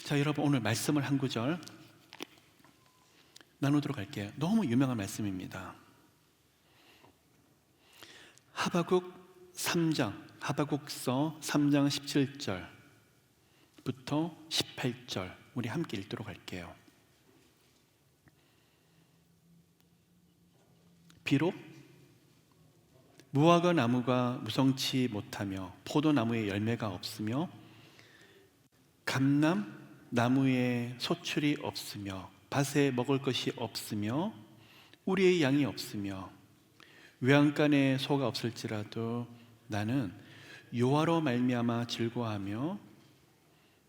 자, 여러분 오늘 말씀을 한 구절 나누도록 할게요. 너무 유명한 말씀입니다. 하박국 3장, 하박국서 3장 17절부터 18절 우리 함께 읽도록 할게요. 비록 무화과 나무가 무성치 못하며 포도나무에 열매가 없으며 감람 나무에 소출이 없으며 밭에 먹을 것이 없으며 우리의 양이 없으며 외양간에 소가 없을지라도 나는 여호와로 말미암아 즐거워하며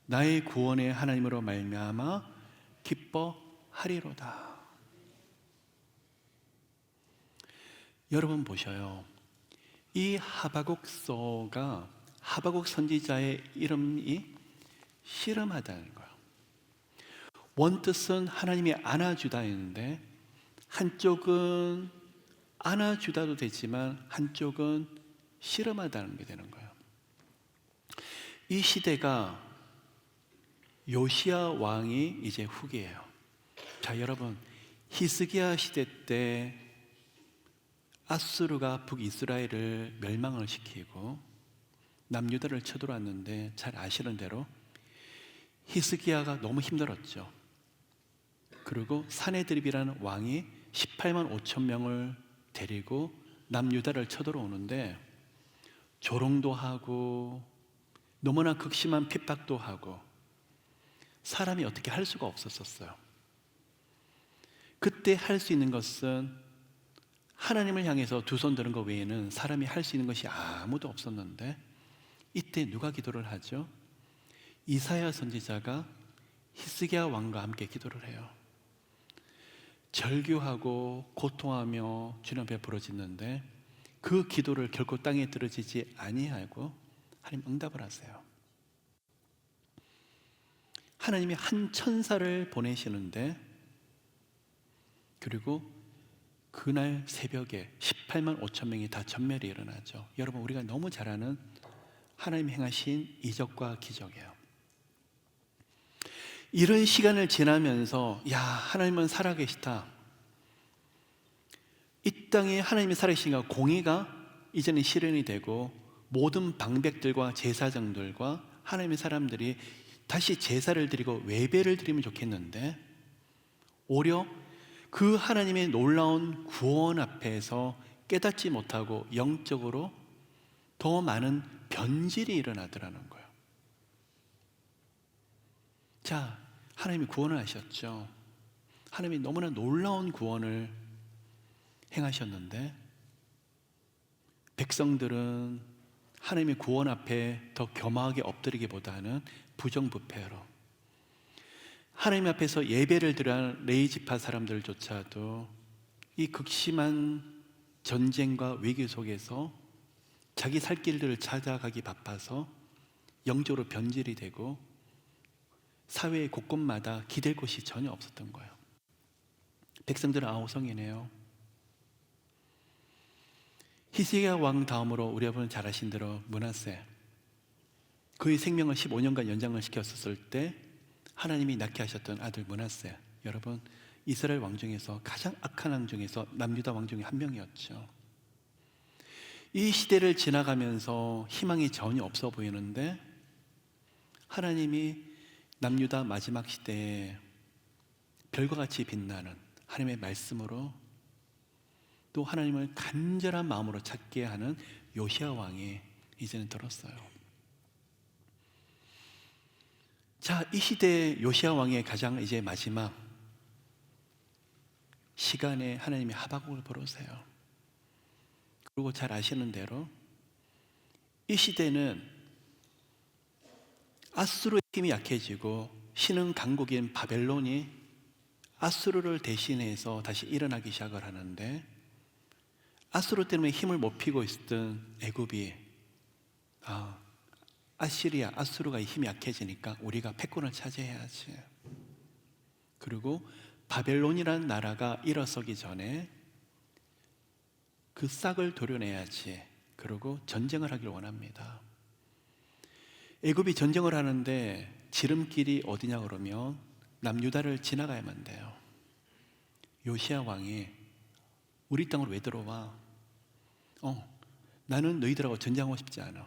나의 구원의 하나님으로 말미암아 기뻐하리로다. 여러분 보셔요. 이 하박국서가 하박국 선지자의 이름이 씨름하다는 거예요. 원뜻은 하나님이 안아주다 했는데 한쪽은 안아주다도 되지만 한쪽은 씨름하다는 게 되는 거예요. 이 시대가 요시야 왕이 이제 후기예요. 자, 여러분 히스기야 시대 때 아수르가 북이스라엘을 멸망을 시키고 남유다를 쳐들어왔는데 잘 아시는 대로 히스기야가 너무 힘들었죠. 그리고 사네드립이라는 왕이 18만 5천 명을 데리고 남유다를 쳐들어오는데 조롱도 하고 너무나 극심한 핍박도 하고 사람이 어떻게 할 수가 없었어요. 그때 할 수 있는 것은 하나님을 향해서 두 손 드는 것 외에는 사람이 할 수 있는 것이 아무도 없었는데 이때 누가 기도를 하죠? 이사야 선지자가 히스기야 왕과 함께 기도를 해요. 절규하고 고통하며 주님 앞에 부르짖는데 그 기도를 결코 땅에 떨어지지 아니하고 하나님 응답을 하세요. 하나님이 한 천사를 보내시는데 그리고 그날 새벽에 18만 5천 명이 다 전멸이 일어나죠. 여러분 우리가 너무 잘 아는 하나님이 행하신 이적과 기적이에요. 이런 시간을 지나면서 야, 하나님은 살아계시다. 이 땅에 하나님이 살아계시니까 공의가 이제는 실현이 되고 모든 방백들과 제사장들과 하나님의 사람들이 다시 제사를 드리고 외배를 드리면 좋겠는데 오히려 그 하나님의 놀라운 구원 앞에서 깨닫지 못하고 영적으로 더 많은 변질이 일어나더라는 거예요. 자, 하나님이 구원을 하셨죠. 하나님이 너무나 놀라운 구원을 행하셨는데 백성들은 하나님의 구원 앞에 더 겸허하게 엎드리기보다는 부정부패로 하나님 앞에서 예배를 드려야 레위 지파 사람들조차도 이 극심한 전쟁과 위기 속에서 자기 살 길들을 찾아가기 바빠서 영적으로 변질이 되고 사회의 곳곳마다 기댈 곳이 전혀 없었던 거예요. 백성들은 아우성이네요. 히스기야 왕 다음으로 우리 여러분 잘 아신 대로 므낫세, 그의 생명을 15년간 연장을 시켰었을 때 하나님이 낳게 하셨던 아들 므낫세, 여러분 이스라엘 왕 중에서 가장 악한 왕 중에서 남유다 왕 중에 한 명이었죠. 이 시대를 지나가면서 희망이 전혀 없어 보이는데 하나님이 남유다 마지막 시대에 별과 같이 빛나는 하나님의 말씀으로 또 하나님을 간절한 마음으로 찾게 하는 요시야 왕이 이제는 들었어요. 자, 이 시대의 요시야 왕의 가장 이제 마지막 시간에 하나님이 하박국을 부르세요. 그리고 잘 아시는 대로 이 시대는 아수르의 힘이 약해지고 신흥 강국인 바벨론이 아수르를 대신해서 다시 일어나기 시작을 하는데 아수르 때문에 힘을 못 피고 있었던 애굽이 아시리아, 아수르가 힘이 약해지니까 우리가 패권을 차지해야지. 그리고 바벨론이라는 나라가 일어서기 전에 그 싹을 도려내야지. 그리고 전쟁을 하길 원합니다. 애굽이 전쟁을 하는데 지름길이 어디냐 그러면 남유다를 지나가야만 돼요. 요시야 왕이 우리 땅으로 왜 들어와? 나는 너희들하고 전쟁하고 싶지 않아.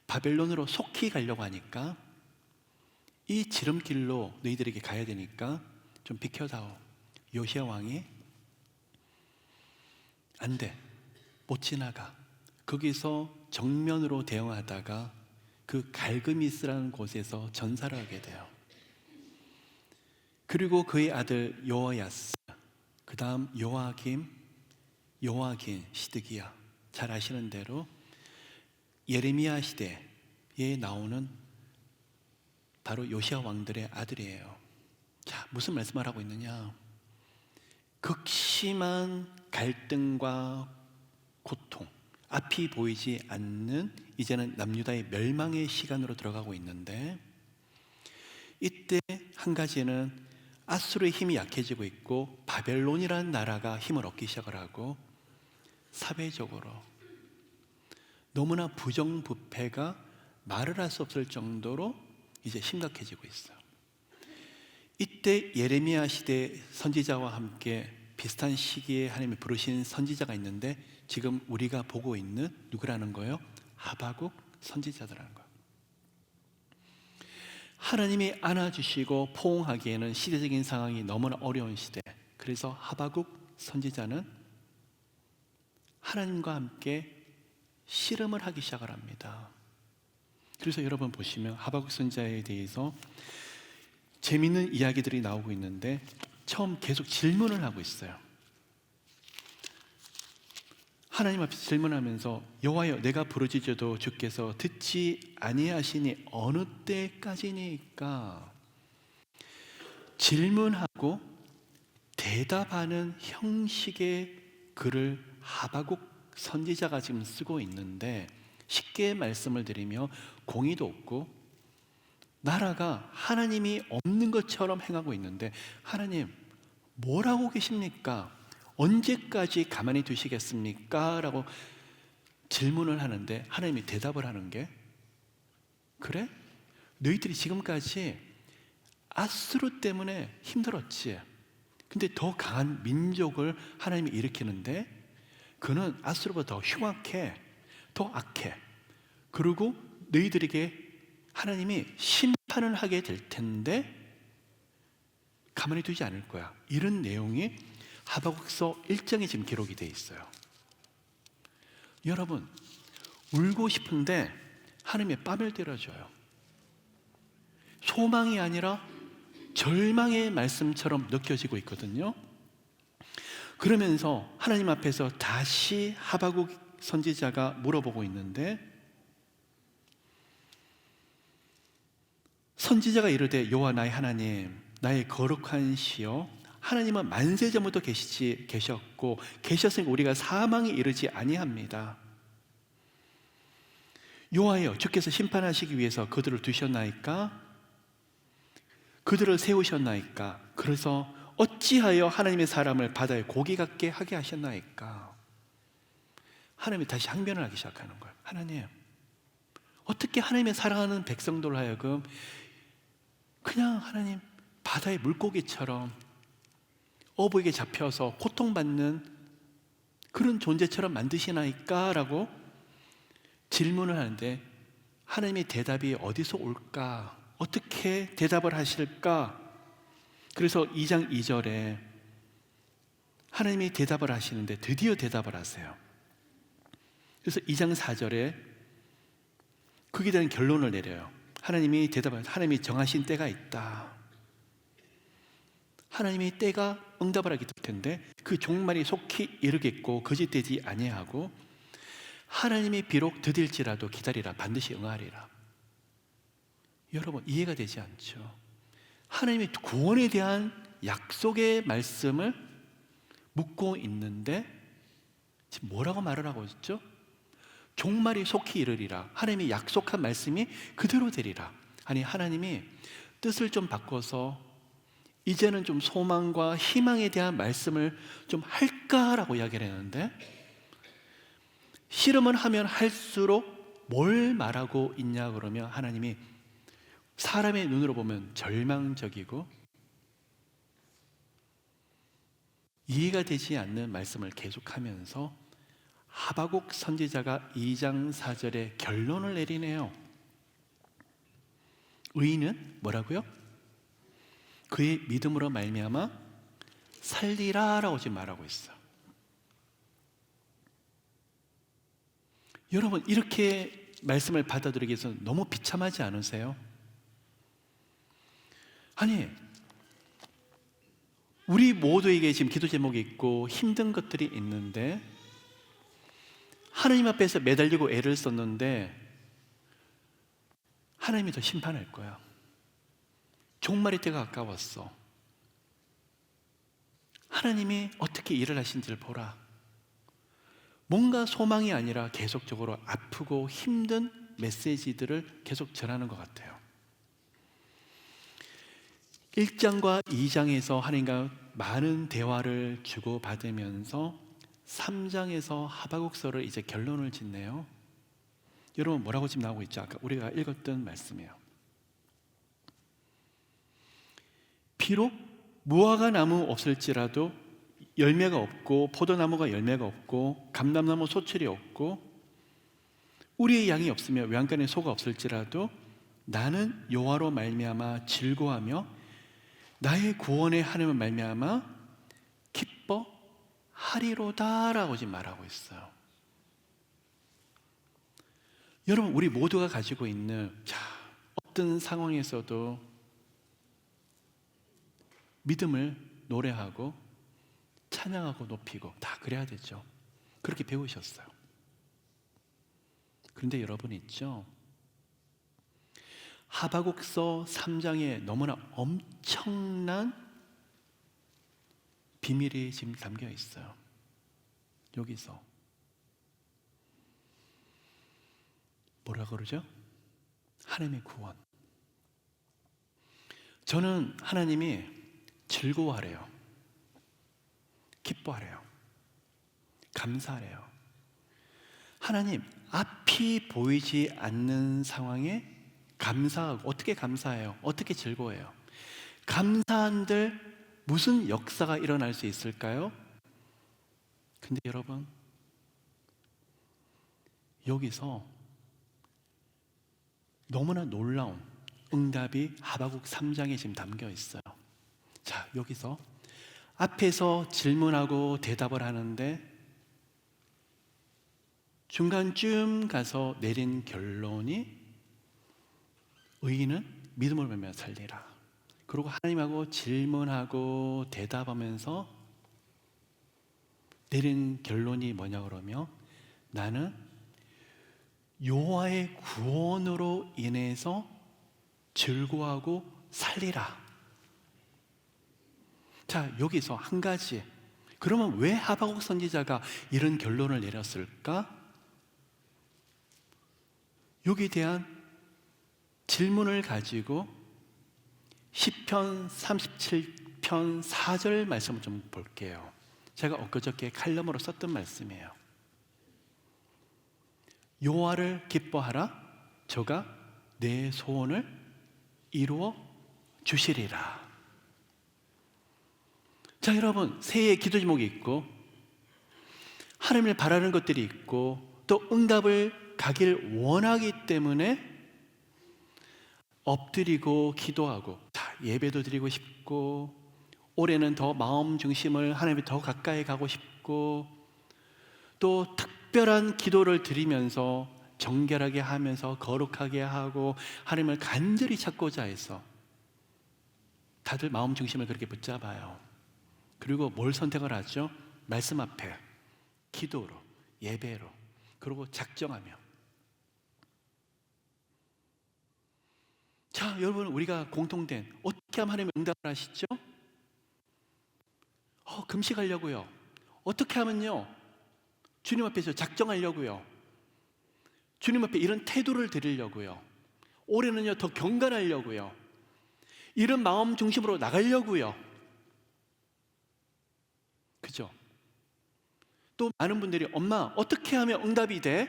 바벨론으로 속히 가려고 하니까 이 지름길로 너희들에게 가야 되니까 좀 비켜다오. 요시야 왕이 안 돼, 못 지나가. 거기서 정면으로 대응하다가 그 갈그미스라는 곳에서 전사를 하게 돼요. 그리고 그의 아들 요아야스, 그 다음 요아김, 요아긴, 시드기야, 잘 아시는 대로 예레미야 시대에 나오는 바로 요시야 왕들의 아들이에요. 자, 무슨 말씀을 하고 있느냐? 극심한 갈등과 고통, 앞이 보이지 않는 이제는 남유다의 멸망의 시간으로 들어가고 있는데, 이때 한 가지는 아수르의 힘이 약해지고 있고 바벨론이라는 나라가 힘을 얻기 시작을 하고 사회적으로 너무나 부정부패가 말을 할 수 없을 정도로 이제 심각해지고 있어요. 이때 예레미야 시대 선지자와 함께 비슷한 시기에 하나님이 부르신 선지자가 있는데 지금 우리가 보고 있는 누구라는 거예요? 하박국 선지자들라는 거예요. 하나님이 안아주시고 포옹하기에는 시대적인 상황이 너무나 어려운 시대. 그래서 하박국 선지자는 하나님과 함께 씨름을 하기 시작을 합니다. 그래서 여러분 보시면 하박국 선지자에 대해서 재미있는 이야기들이 나오고 있는데 처음 계속 질문을 하고 있어요. 하나님 앞에서 질문하면서 여호와여, 내가 부르짖어도 주께서 듣지 아니하시니 어느 때까지니까? 질문하고 대답하는 형식의 글을 하박국 선지자가 지금 쓰고 있는데, 쉽게 말씀을 드리며 공의도 없고 나라가 하나님이 없는 것처럼 행하고 있는데, 하나님 뭘 하고 계십니까? 언제까지 가만히 두시겠습니까? 라고 질문을 하는데 하나님이 대답을 하는 게, 그래? 너희들이 지금까지 아수르 때문에 힘들었지. 근데 더 강한 민족을 하나님이 일으키는데 그는 아수르보다 더 흉악해, 더 악해. 그리고 너희들에게 하나님이 심판을 하게 될 텐데 가만히 두지 않을 거야. 이런 내용이 하박국서 1장에 지금 기록이 되어 있어요. 여러분, 울고 싶은데 하나님의 뺨을 때려줘요. 소망이 아니라 절망의 말씀처럼 느껴지고 있거든요. 그러면서 하나님 앞에서 다시 하박국 선지자가 물어보고 있는데, 선지자가 이르되 여호와 나의 하나님, 나의 거룩한 시여, 하나님은 만세 전부터 계셨고 계셨으니 우리가 사망에 이르지 아니합니다. 여호와여, 주께서 심판하시기 위해서 그들을 두셨나이까? 그들을 세우셨나이까? 그래서 어찌하여 하나님의 사람을 바다의 고기 같게 하게 하셨나이까? 하나님이 다시 항변을 하기 시작하는 거예요. 하나님, 어떻게 하나님의 사랑하는 백성들 하여금 그냥 하나님 바다의 물고기처럼 어부에게 잡혀서 고통받는 그런 존재처럼 만드시나이까? 라고 질문을 하는데 하나님의 대답이 어디서 올까? 어떻게 대답을 하실까? 그래서 2장 2절에 하나님이 대답을 하시는데 드디어 대답을 하세요. 그래서 2장 4절에 거기에 대한 결론을 내려요. 하나님이 하나님이 정하신 때가 있다. 하나님이 때가 응답을 하게 될 텐데 그 종말이 속히 이르겠고 거짓되지 아니하고 하나님이 비록 더딜지라도 기다리라, 반드시 응하리라. 여러분, 이해가 되지 않죠? 하나님의 구원에 대한 약속의 말씀을 묻고 있는데 지금 뭐라고 말을 하고 있죠? 종말이 속히 이르리라. 하나님이 약속한 말씀이 그대로 되리라. 아니, 하나님이 뜻을 좀 바꿔서 이제는 좀 소망과 희망에 대한 말씀을 좀 할까라고 이야기를 했는데, 씨름을 하면 할수록 뭘 말하고 있냐 그러면 하나님이 사람의 눈으로 보면 절망적이고 이해가 되지 않는 말씀을 계속하면서 하박국 선지자가 2장 4절에 결론을 내리네요. 의인은 뭐라고요? 그의 믿음으로 말미암아 살리라라고 지금 말하고 있어요. 여러분, 이렇게 말씀을 받아들이기 위해서 너무 비참하지 않으세요? 아니, 우리 모두에게 지금 기도 제목이 있고 힘든 것들이 있는데 하나님 앞에서 매달리고 애를 썼는데 하나님이 더 심판할 거야. 종말의 때가 가까웠어. 하나님이 어떻게 일을 하신지를 보라. 뭔가 소망이 아니라 계속적으로 아프고 힘든 메시지들을 계속 전하는 것 같아요. 1장과 2장에서 하나님과 많은 대화를 주고받으면서 3장에서 하박국서를 이제 결론을 짓네요. 여러분, 뭐라고 지금 나오고 있죠? 아까 우리가 읽었던 말씀이에요. 비록 무화과 나무 없을지라도 열매가 없고 포도나무가 열매가 없고 감람나무 소출이 없고 우리의 양이 없으며 외양간에 소가 없을지라도 나는 여호와로 말미암아 즐거워하며 나의 구원의 하나님을 말미암아 기뻐하리로다라고 지금 말하고 있어요. 여러분, 우리 모두가 가지고 있는 어떤 상황에서도 믿음을 노래하고 찬양하고 높이고 다 그래야 되죠. 그렇게 배우셨어요. 그런데 여러분 있죠? 하박국서 3장에 너무나 엄청난 비밀이 지금 담겨 있어요. 여기서 뭐라 그러죠? 하나님의 구원. 저는 하나님이 즐거워하래요. 기뻐하래요. 감사하래요. 하나님, 앞이 보이지 않는 상황에 감사하고, 어떻게 감사해요? 어떻게 즐거워해요? 감사한들 무슨 역사가 일어날 수 있을까요? 근데 여러분, 여기서 너무나 놀라운 응답이 하박국 3장에 지금 담겨 있어요. 자, 여기서 앞에서 질문하고 대답을 하는데 중간쯤 가서 내린 결론이 의인은 믿음을 말미암아 살리라. 그리고 하나님하고 질문하고 대답하면서 내린 결론이 뭐냐 그러면 나는 여호와의 구원으로 인해서 즐거워하고 살리라. 자, 여기서 한 가지. 그러면 왜 하박국 선지자가 이런 결론을 내렸을까? 여기에 대한 질문을 가지고 시편 37편 4절 말씀을 좀 볼게요. 제가 엊그저께 칼럼으로 썼던 말씀이에요. 여호와를 기뻐하라. 저가 내 소원을 이루어 주시리라. 자, 여러분, 새해의 기도 제목이 있고 하나님을 바라는 것들이 있고 또 응답을 가길 원하기 때문에 엎드리고 기도하고, 자, 예배도 드리고 싶고 올해는 더 마음 중심을 하나님께 더 가까이 가고 싶고 또 특별한 기도를 드리면서 정결하게 하면서 거룩하게 하고 하나님을 간절히 찾고자 해서 다들 마음 중심을 그렇게 붙잡아요. 그리고 뭘 선택을 하죠? 말씀 앞에 기도로, 예배로, 그리고 작정하며. 자, 여러분, 우리가 공통된 어떻게 하면 하나님 응답을 하시죠? 금식하려고요. 어떻게 하면요? 주님 앞에서 작정하려고요. 주님 앞에 이런 태도를 드리려고요. 올해는요 더 경건하려고요. 이런 마음 중심으로 나가려고요. 그죠? 또 많은 분들이 엄마 어떻게 하면 응답이 돼?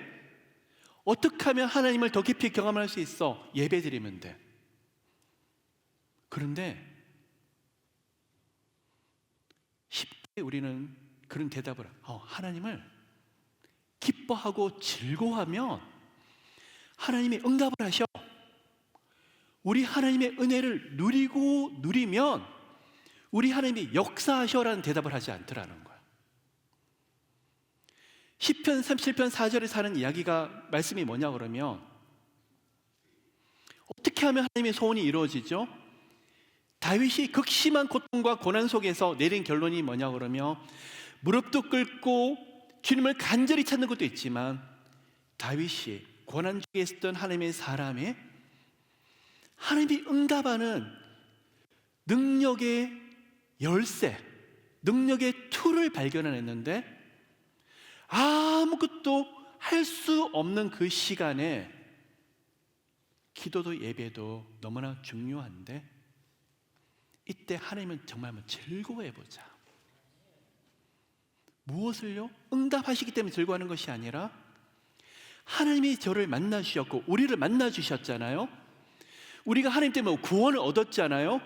어떻게 하면 하나님을 더 깊이 경험할 수 있어? 예배 드리면 돼. 그런데 쉽게 우리는 그런 대답을 하나님을 기뻐하고 즐거워하면 하나님이 응답을 하셔. 우리 하나님의 은혜를 누리면 우리 하나님이 역사하셔라는 대답을 하지 않더라는 거예요. 시편 37편 4절에 사는 이야기가 말씀이 뭐냐 그러면 어떻게 하면 하나님의 소원이 이루어지죠? 다윗이 극심한 고통과 고난 속에서 내린 결론이 뭐냐 그러면 무릎도 꿇고 주님을 간절히 찾는 것도 있지만 다윗이 고난 중에 있었던 하나님의 사람의 하나님이 응답하는 능력의 열쇠, 능력의 툴을 발견해냈는데 아무것도 할 수 없는 그 시간에 기도도 예배도 너무나 중요한데 이때 하나님은 정말 한번 즐거워해보자. 무엇을요? 응답하시기 때문에 즐거워하는 것이 아니라 하나님이 저를 만나주셨고 우리를 만나주셨잖아요. 우리가 하나님 때문에 구원을 얻었잖아요.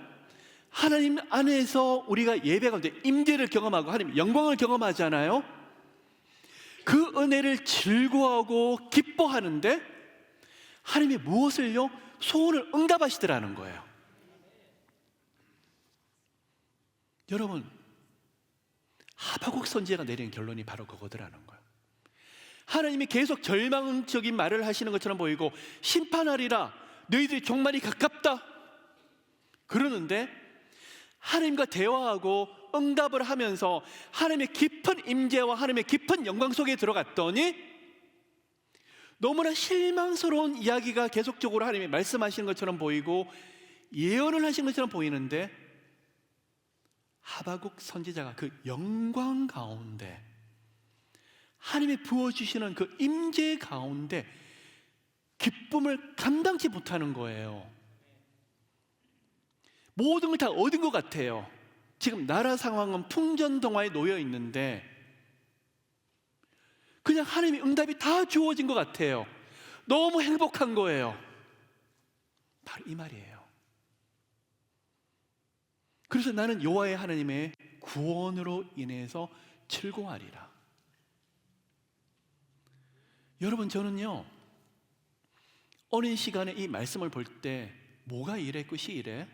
하나님 안에서 우리가 예배 가운데 임재를 경험하고 하나님 영광을 경험하잖아요. 그 은혜를 즐거워하고 기뻐하는데 하나님이 무엇을요? 소원을 응답하시더라는 거예요. 여러분, 하박국 선지자가 내린 결론이 바로 그거더라는 거예요. 하나님이 계속 절망적인 말을 하시는 것처럼 보이고 심판하리라 너희들이 종말이 가깝다 그러는데 하나님과 대화하고 응답을 하면서 하나님의 깊은 임재와 하나님의 깊은 영광 속에 들어갔더니 너무나 실망스러운 이야기가 계속적으로 하나님이 말씀하시는 것처럼 보이고 예언을 하신 것처럼 보이는데 하박국 선지자가 그 영광 가운데 하나님이 부어주시는 그 임재 가운데 기쁨을 감당치 못하는 거예요. 모든 걸 다 얻은 것 같아요. 지금 나라 상황은 풍전등화에 놓여 있는데 그냥 하나님의 응답이 다 주어진 것 같아요. 너무 행복한 거예요. 바로 이 말이에요. 그래서 나는 여호와의 하나님의 구원으로 인해서 즐거워하리라. 여러분, 저는요 어느 시간에 이 말씀을 볼 때 뭐가 이래 끝이 이래?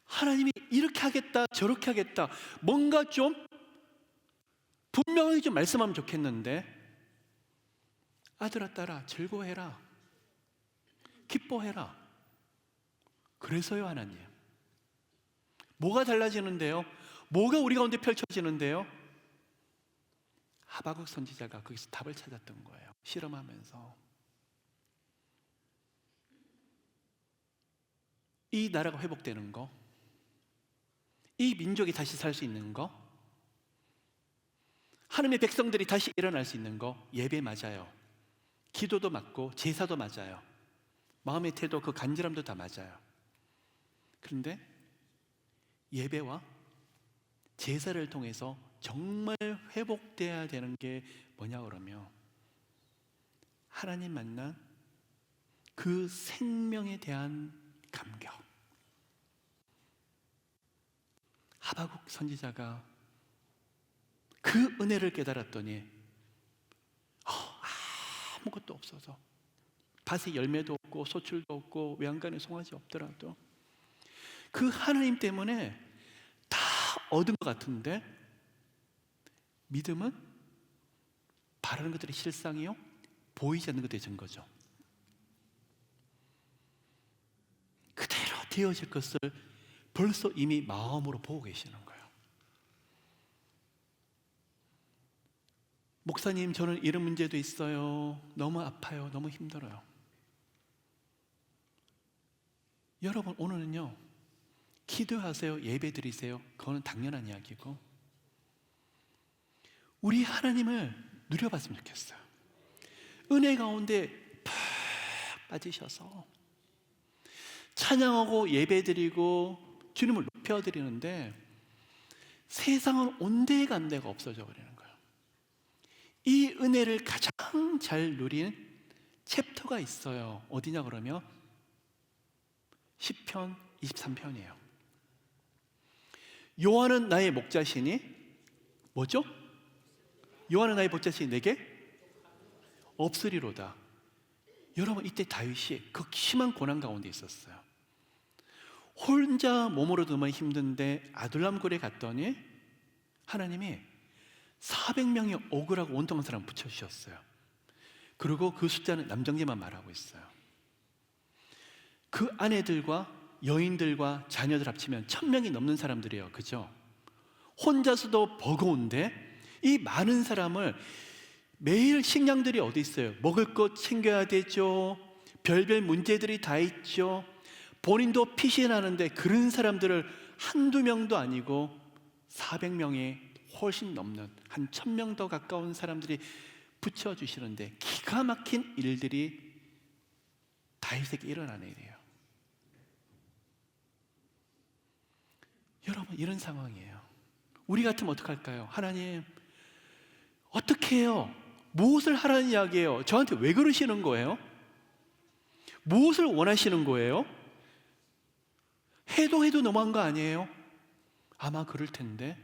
하나님이 이렇게 하겠다 저렇게 하겠다 뭔가 좀 분명하게 좀 말씀하면 좋겠는데 아들아 딸아 즐거워해라 기뻐해라. 그래서요 하나님 뭐가 달라지는데요? 뭐가 우리 가운데 펼쳐지는데요? 하박국 선지자가 거기서 답을 찾았던 거예요. 실험하면서 이 나라가 회복되는 거, 이 민족이 다시 살 수 있는 거, 하나님의 백성들이 다시 일어날 수 있는 거 예배 맞아요. 기도도 맞고 제사도 맞아요. 마음의 태도 그 간절함도 다 맞아요. 그런데 예배와 제사를 통해서 정말 회복돼야 되는 게 뭐냐 그러면 하나님 만난 그 생명에 대한 감격. 하박국 선지자가 그 은혜를 깨달았더니 아무것도 없어서 밭에 열매도 없고 소출도 없고 외양간에 송아지 없더라도 그 하나님 때문에 다 얻은 것 같은데 믿음은 바라는 것들이 실상이요 보이지 않는 것들이 증거죠. 그대로 되어질 것을 벌써 이미 마음으로 보고 계시는 거예요. 목사님 저는 이런 문제도 있어요. 너무 아파요. 너무 힘들어요. 여러분 오늘은요 기도하세요. 예배 드리세요. 그거는 당연한 이야기고 우리 하나님을 누려봤으면 좋겠어요. 은혜 가운데 푹 빠지셔서 찬양하고 예배 드리고 주님을 높여드리는데 세상은 온데간데가 없어져 버리는 거예요. 이 은혜를 가장 잘 누린 챕터가 있어요. 어디냐 그러면 시편 23편이에요. 여호와는 나의 목자시니 뭐죠? 여호와는 나의 목자시니 내게 없으리로다. 여러분, 이때 다윗이 극심한 고난 가운데 있었어요. 혼자 몸으로 너무 힘든데 아둘람 굴에 갔더니 하나님이 400명의 억울하고 온통한 사람 붙여주셨어요. 그리고 그 숫자는 남정제만 말하고 있어요. 그 아내들과 여인들과 자녀들 합치면 1000명이 넘는 사람들이에요. 그죠? 혼자서도 버거운데 이 많은 사람을, 매일 식량들이 어디 있어요? 먹을 것 챙겨야 되죠. 별별 문제들이 다 있죠. 본인도 피신하는데 그런 사람들을 한두 명도 아니고 400명이 훨씬 넘는, 한 1000명 더 가까운 사람들이 붙여주시는데 기가 막힌 일들이 다윗에게 일어나는 일이에요. 여러분, 이런 상황이에요. 우리 같으면 어떡할까요? 하나님, 어떻게 해요? 무엇을 하라는 이야기예요? 저한테 왜 그러시는 거예요? 무엇을 원하시는 거예요? 해도 너무한 거 아니에요? 아마 그럴 텐데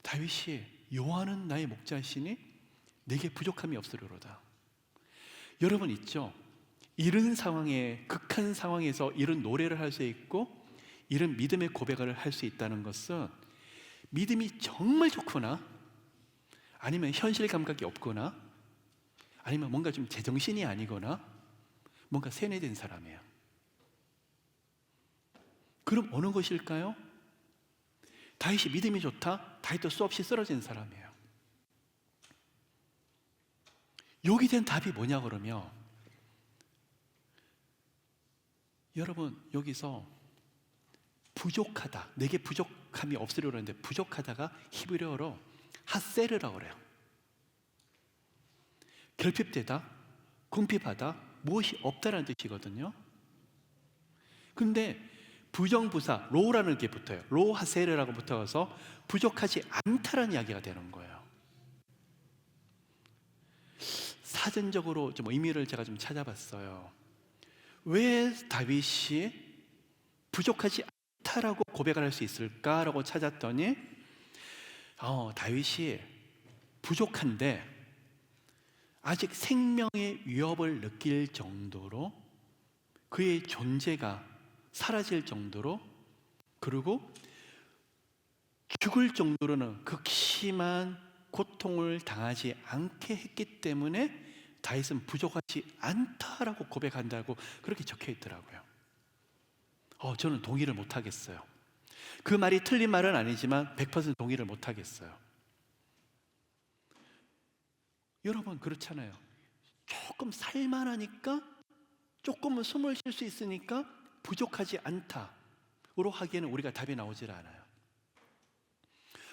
다윗이 여호와는 나의 목자시니 내게 부족함이 없으리로다. 여러분 있죠? 이런 상황에, 극한 상황에서 이런 노래를 할 수 있고 이런 믿음의 고백을 할 수 있다는 것은 믿음이 정말 좋구나, 아니면 현실 감각이 없거나, 아니면 뭔가 좀 제정신이 아니거나 뭔가 세뇌된 사람이에요. 그럼 어느 것일까요? 다윗이 믿음이 좋다? 다윗도 수없이 쓰러진 사람이에요. 여기 된 답이 뭐냐 그러면, 여러분 여기서 부족하다, 내게 부족함이 없으려고 하는데 부족하다가 히브리어로 핫세르라고 그래요. 결핍되다, 궁핍하다, 무엇이 없다라는 뜻이거든요. 근데 부정부사 로라는 게 붙어요. 로 하세르라고 붙어서 부족하지 않다라는 이야기가 되는 거예요. 사전적으로 좀 의미를 제가 좀 찾아봤어요. 왜 다윗이 부족하지 않다라고 고백을 할 수 있을까라고 찾았더니 다윗이 부족한데 아직 생명의 위협을 느낄 정도로, 그의 존재가 사라질 정도로, 그리고 죽을 정도로는 극심한 고통을 당하지 않게 했기 때문에 다윗은 부족하지 않다라고 고백한다고 그렇게 적혀 있더라고요. 저는 동의를 못 하겠어요. 그 말이 틀린 말은 아니지만 100% 동의를 못 하겠어요. 여러분 그렇잖아요. 조금 살만하니까, 조금은 숨을 쉴 수 있으니까 부족하지 않다로 하기에는 우리가 답이 나오질 않아요.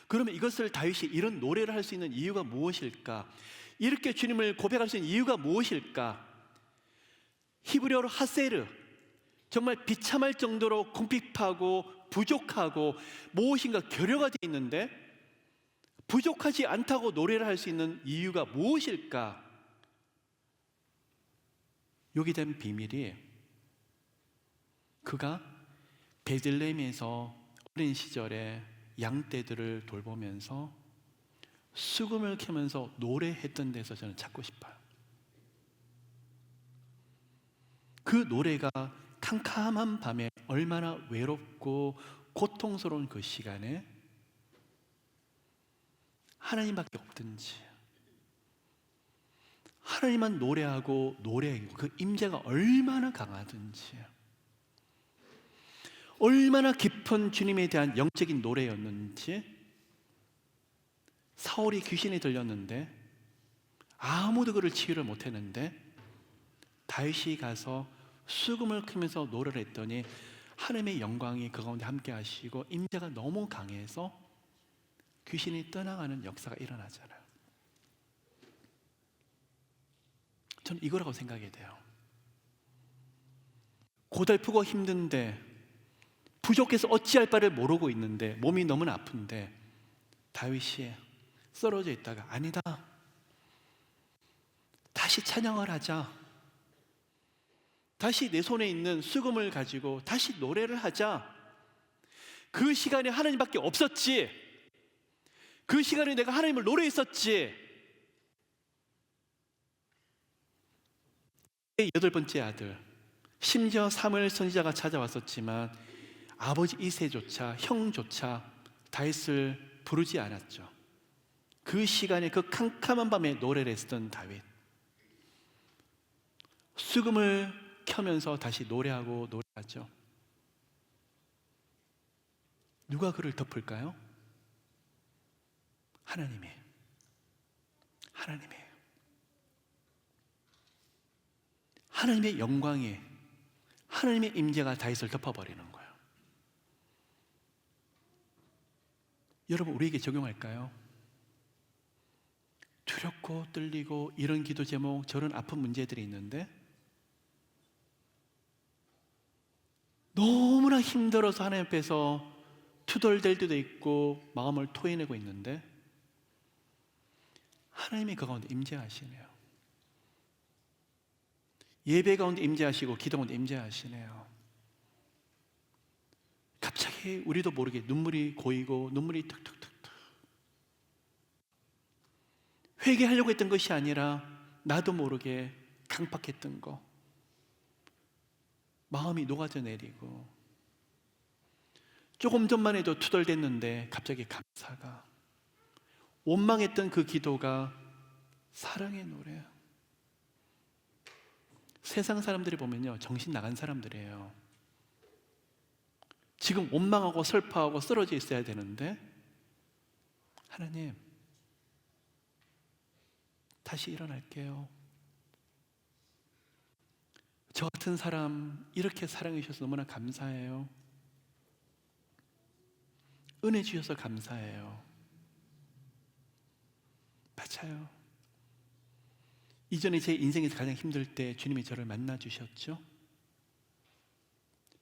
그러면 이것을 다윗이 이런 노래를 할 수 있는 이유가 무엇일까? 이렇게 주님을 고백할 수 있는 이유가 무엇일까? 히브리어로 하세르, 정말 비참할 정도로 궁핍하고 부족하고 무엇인가 결여가 되어 있는데 부족하지 않다고 노래를 할 수 있는 이유가 무엇일까? 여기 된 비밀이, 그가 베들레헴에서 어린 시절에 양떼들을 돌보면서 수금을 캐면서 노래했던 데서 저는 찾고 싶어요. 그 노래가 캄캄한 밤에 얼마나 외롭고 고통스러운 그 시간에 하나님밖에 없든지, 하나님만 노래하고 그 임재가 얼마나 강하든지, 얼마나 깊은 주님에 대한 영적인 노래였는지, 사울이 귀신이 들렸는데 아무도 그를 치유를 못했는데 다윗이 가서 수금을 크면서 노래를 했더니 하나님의 영광이 그 가운데 함께 하시고 임재가 너무 강해서 귀신이 떠나가는 역사가 일어나잖아요. 저는 이거라고 생각이 돼요. 고달프고 힘든데, 부족해서 어찌할 바를 모르고 있는데, 몸이 너무나 아픈데 다윗이 쓰러져 있다가 아니다, 다시 찬양을 하자, 다시 내 손에 있는 수금을 가지고 다시 노래를 하자. 그 시간에 하나님밖에 없었지. 그 시간에 내가 하나님을 노래했었지. 여덟 번째 아들, 심지어 사무엘 선지자가 찾아왔었지만 아버지 이새조차 형조차 다윗을 부르지 않았죠. 그 시간에 그 캄캄한 밤에 노래를 했던 다윗, 수금을 켜면서 다시 노래하고 노래하죠. 누가 그를 덮을까요? 하나님이에요. 하나님의 영광이, 하나님의 임재가 다윗을 덮어버리는 거예요. 여러분, 우리에게 적용할까요? 두렵고 떨리고 이런 기도 제목, 저런 아픈 문제들이 있는데 너무나 힘들어서 하나님 앞에서 투덜댈 때도 있고 마음을 토해내고 있는데 하나님이 그 가운데 임재하시네요. 예배 가운데 임재하시고 기도 가운데 임재하시네요. 갑자기 우리도 모르게 눈물이 고이고 눈물이 툭툭툭툭. 회개하려고 했던 것이 아니라 나도 모르게 강팍했던 거, 마음이 녹아져 내리고, 조금 전만 해도 투덜댔는데 갑자기 감사가, 원망했던 그 기도가 사랑의 노래. 세상 사람들이 보면요, 정신 나간 사람들이에요. 지금 원망하고 슬퍼하고 쓰러져 있어야 되는데 하나님, 다시 일어날게요. 저 같은 사람 이렇게 사랑해 주셔서 너무나 감사해요. 은혜 주셔서 감사해요. 맞아요. 이전에 제 인생에서 가장 힘들 때 주님이 저를 만나 주셨죠.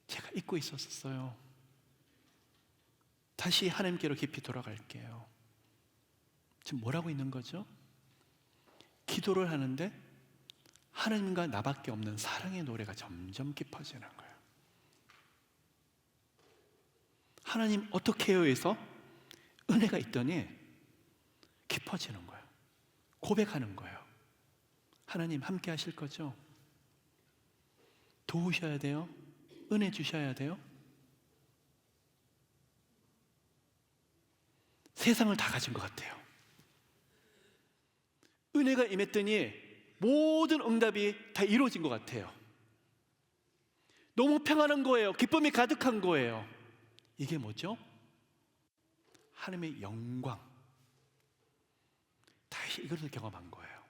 제가 잊고 있었어요. 다시 하나님께로 깊이 돌아갈게요. 지금 뭐라고 있는 거죠? 기도를 하는데 하나님과 나밖에 없는 사랑의 노래가 점점 깊어지는 거예요. 하나님 어떻게 해요? 해서 은혜가 있더니 깊어지는 거예요. 고백하는 거예요. 하나님 함께 하실 거죠? 도우셔야 돼요? 은혜 주셔야 돼요? 세상을 다 가진 것 같아요. 은혜가 임했더니 모든 응답이 다 이루어진 것 같아요. 너무 평안한 거예요. 기쁨이 가득한 거예요. 이게 뭐죠? 하나님의 영광. 다시 이것을 경험한 거예요.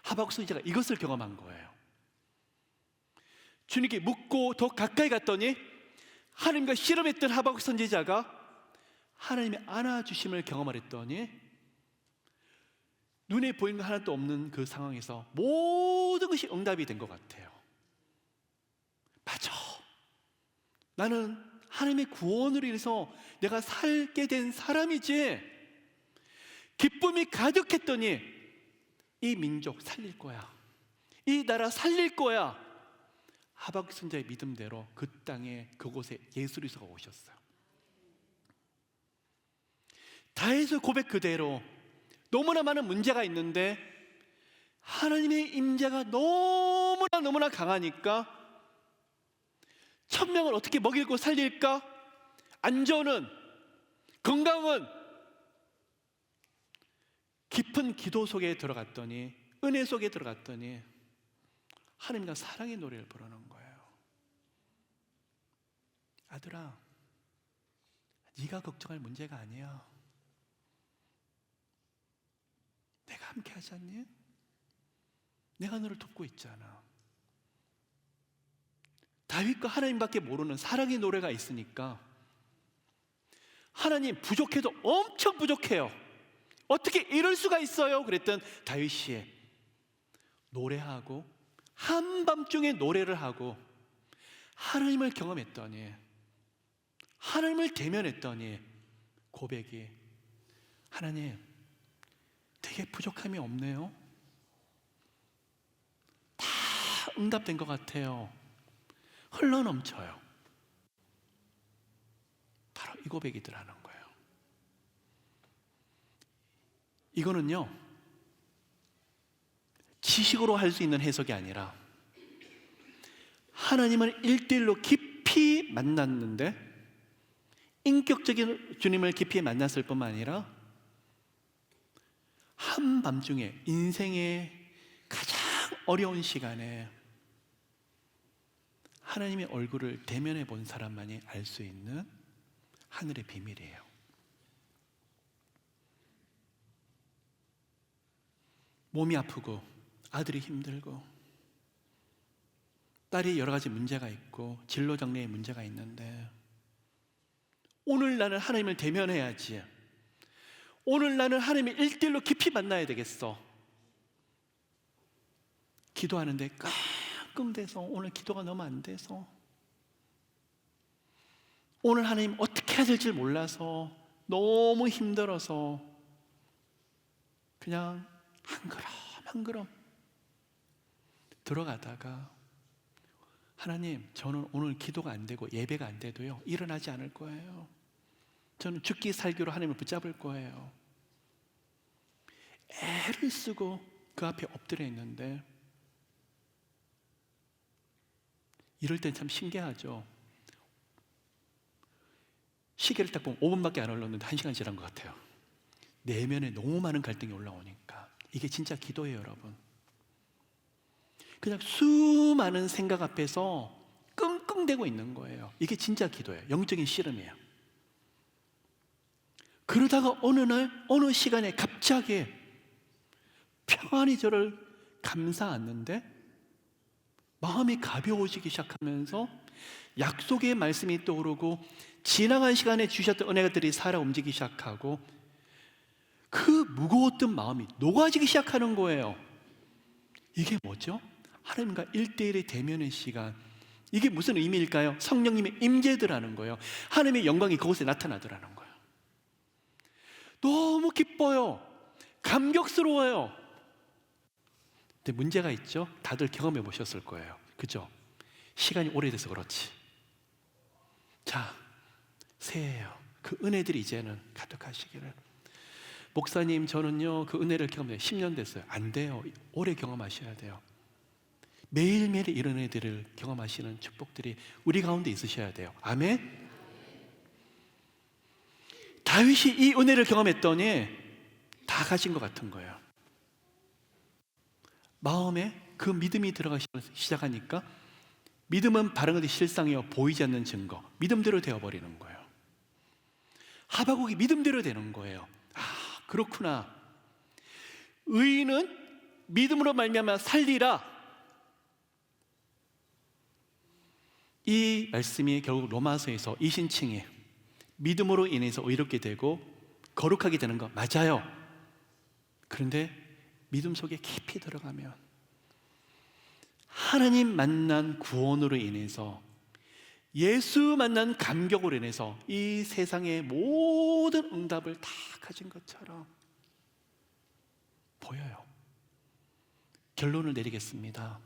하박국 선지자가 이것을 경험한 거예요. 주님께 묻고 더 가까이 갔더니 하나님과 씨름했던 하박국 선지자가 하나님의 안아주심을 경험하랬더니 눈에 보이는 거 하나도 없는 그 상황에서 모든 것이 응답이 된 것 같아요. 맞아. 나는 하나님의 구원으로 인해서 내가 살게 된 사람이지. 기쁨이 가득했더니 이 민족 살릴 거야. 이 나라 살릴 거야. 하박국 선지자의 믿음대로 그 땅에 그곳에 예수 그리스도가 오셨어요. 다윗의 고백 그대로 너무나 많은 문제가 있는데 하나님의 임재가 너무나 강하니까 천명을 어떻게 먹이고 살릴까? 안전은, 건강은, 깊은 기도 속에 들어갔더니, 은혜 속에 들어갔더니 하나님과 사랑의 노래를 부르는 거예요. 아들아, 네가 걱정할 문제가 아니야. 내가 함께 하지 않니? 내가 너를 돕고 있잖아. 다윗과 하나님밖에 모르는 사랑의 노래가 있으니까 하나님 부족해도 엄청 부족해요. 어떻게 이럴 수가 있어요? 그랬던 다윗이 노래하고 한밤중에 노래를 하고 하나님을 경험했더니, 하나님을 대면했더니 고백이, 하나님 되게 부족함이 없네요. 다 응답된 것 같아요. 흘러넘쳐요. 바로 이 고백이더라는 거예요. 이거는요, 지식으로 할 수 있는 해석이 아니라 하나님을 1대1로 깊이 만났는데, 인격적인 주님을 깊이 만났을 뿐만 아니라 한밤중에 인생의 가장 어려운 시간에 하나님의 얼굴을 대면해 본 사람만이 알 수 있는 하늘의 비밀이에요. 몸이 아프고 아들이 힘들고 딸이 여러 가지 문제가 있고 진로 정리에 문제가 있는데, 오늘 나는 하나님을 대면해야지, 오늘 나는 하나님을 1대1로 깊이 만나야 되겠어. 기도하는데 끙끙대서, 오늘 기도가 너무 안 돼서, 오늘 하나님 어떻게 해야 될지 몰라서, 너무 힘들어서 그냥 한 걸음 한 걸음 들어가다가, 하나님, 저는 오늘 기도가 안 되고 예배가 안 돼도요 일어나지 않을 거예요. 저는 죽기 살기로 하나님을 붙잡을 거예요. 애를 쓰고 그 앞에 엎드려 있는데, 이럴 땐 참 신기하죠. 시계를 딱 보면 5분밖에 안 흘렀는데 1시간 지난 것 같아요. 내면에 너무 많은 갈등이 올라오니까. 이게 진짜 기도예요, 여러분. 그냥 수많은 생각 앞에서 끙끙대고 있는 거예요. 이게 진짜 기도예요. 영적인 씨름이에요. 그러다가 어느 날, 어느 시간에 갑자기 평안히 저를 감싸 안는데, 마음이 가벼워지기 시작하면서 약속의 말씀이 떠오르고, 지나간 시간에 주셨던 은혜들이 살아 움직이기 시작하고, 그 무거웠던 마음이 녹아지기 시작하는 거예요. 이게 뭐죠? 하나님과 1대1의 대면의 시간. 이게 무슨 의미일까요? 성령님의 임재더라는 거예요. 하나님의 영광이 그곳에 나타나더라는 거예요. 너무 기뻐요. 감격스러워요. 근데 문제가 있죠? 다들 경험해 보셨을 거예요. 그죠? 시간이 오래돼서 그렇지. 자, 새해예요. 그 은혜들이 이제는 가득하시기를. 목사님, 저는요 그 은혜를 경험해 10년 됐어요. 안 돼요. 오래 경험하셔야 돼요. 매일매일 이런 은혜들을 경험하시는 축복들이 우리 가운데 있으셔야 돼요. 아멘. 다윗이 이 은혜를 경험했더니 다 가진 것 같은 거예요. 마음에 그 믿음이 들어가기 시작하니까, 믿음은 바른 것이 실상이요 보이지 않는 증거, 믿음대로 되어버리는 거예요. 하박국이 믿음대로 되는 거예요. 아, 그렇구나. 의인은 믿음으로 말미암아 살리라. 이 말씀이 결국 로마서에서 이신칭이 믿음으로 인해서 의롭게 되고 거룩하게 되는 거 맞아요. 그런데 믿음 속에 깊이 들어가면 하나님 만난 구원으로 인해서, 예수 만난 감격으로 인해서 이 세상의 모든 응답을 다 가진 것처럼 보여요. 결론을 내리겠습니다.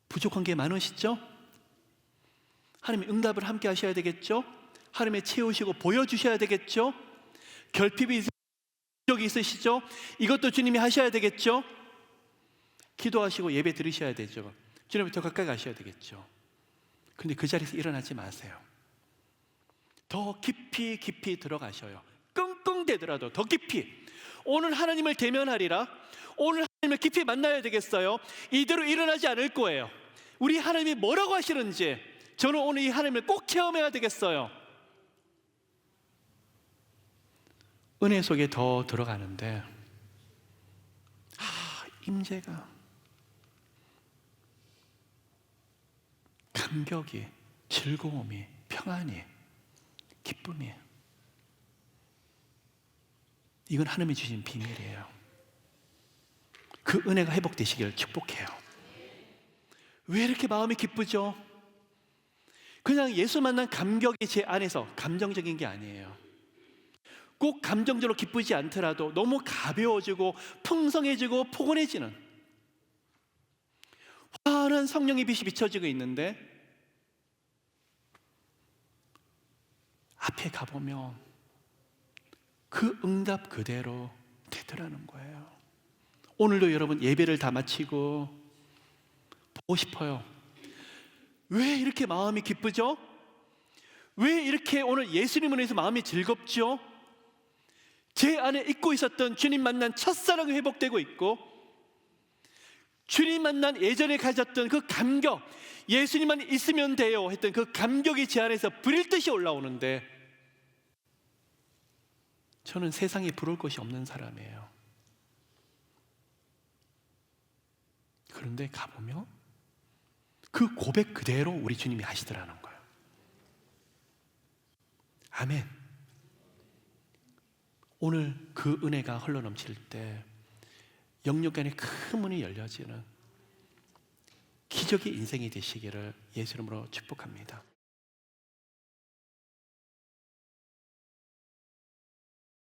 부족한 게 많으시죠? 하나님의 응답을 함께 하셔야 되겠죠? 하나님의 채우시고 보여주셔야 되겠죠? 결핍이 적이 있으시죠? 이것도 주님이 하셔야 되겠죠? 기도하시고 예배 드리셔야 되죠. 주님을 더 가까이 가셔야 되겠죠. 근데 그 자리에서 일어나지 마세요. 더 깊이 깊이 들어가셔요. 끙끙대더라도 더 깊이. 오늘 하나님을 대면하리라. 오늘 하나님을 깊이 만나야 되겠어요. 이대로 일어나지 않을 거예요. 우리 하나님이 뭐라고 하시는지, 저는 오늘 이 하나님을 꼭 체험해야 되겠어요. 은혜 속에 더 들어가는데, 임재가, 감격이, 즐거움이, 평안이, 기쁨이, 이건 하나님이 주신 비밀이에요. 그 은혜가 회복되시기를 축복해요. 왜 이렇게 마음이 기쁘죠? 그냥 예수 만난 감격이 제 안에서 감정적인 게 아니에요. 꼭 감정적으로 기쁘지 않더라도 너무 가벼워지고 풍성해지고 포근해지는, 환한 성령의 빛이 비춰지고 있는데 앞에 가보면 그 응답 그대로 되더라는 거예요. 오늘도 여러분 예배를 다 마치고 보고 싶어요. 왜 이렇게 마음이 기쁘죠? 왜 이렇게 오늘 예수님을 위해서 마음이 즐겁죠? 제 안에 잊고 있었던 주님 만난 첫사랑이 회복되고 있고, 주님 만난 예전에 가졌던 그 감격, 예수님만 있으면 돼요 했던 그 감격이 제 안에서 불일 듯이 올라오는데, 저는 세상에 부러울 것이 없는 사람이에요. 그런데 가보면 그 고백 그대로 우리 주님이 하시더라는 거예요. 아멘. 오늘 그 은혜가 흘러넘칠 때 영역 안에 큰 문이 열려지는 기적의 인생이 되시기를 예수 이름으로 축복합니다.